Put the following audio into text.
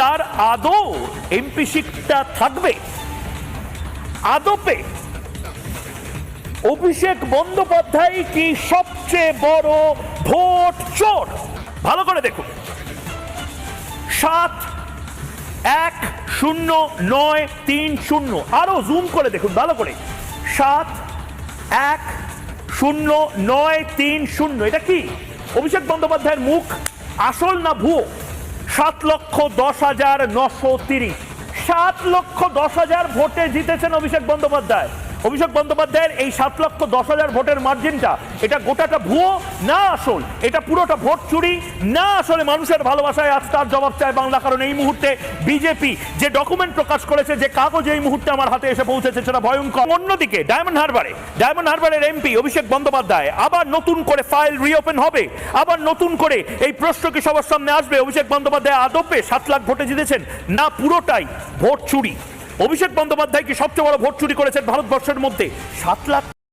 তার আদৌ এমপি সিটটা থাকবে? আদপে অভিষেক বন্দ্যোপাধ্যায় কি সবচেয়ে বড় ভোট চোর? ভালো করে দেখুন, 7-1-0-9-3-0, আরো জুম করে দেখুন ভালো করে, 7-1-0-9-3-0। এটা কি অভিষেক বন্দ্যোপাধ্যায়ের মুখ, আসল না ভুয়ো? 7,10,930, 7,10,000 ভোটে জিতেছেন অভিষেক বন্দ্যোপাধ্যায়। অভিষেক বন্দ্যোপাধ্যায়ের এই 7,10,000 ভোটের মার্জিনটা, এটা গোটাটা ভুয়ো না আসল? এটা পুরোটা ভোট চুরি না আসলে মানুষের ভালোবাসায়? আজ তার জবাব চায় বাংলা। কারণ এই মুহূর্তে বিজেপি যে ডকুমেন্ট প্রকাশ করেছে, যে কাগজ এই মুহূর্তে আমার হাতে এসে পৌঁছেছে, সেটা ভয়ঙ্কর। অন্যদিকে ডায়মন্ড হারবারের এমপি অভিষেক বন্দ্যোপাধ্যায় আবার নতুন করে ফাইল রিওপেন হবে, আবার নতুন করে এই প্রশ্ন কি সবার সামনে আসবে, অভিষেক বন্দ্যোপাধ্যায় আদপে 7 লাখ ভোটে জিতেছেন না পুরোটাই ভোট চুরি? অভিষেক বন্দ্যোপাধ্যায় কি সবচেয়ে বড় ভোট চুরি করেছেন ভারতবর্ষের মধ্যে? 7 লাখ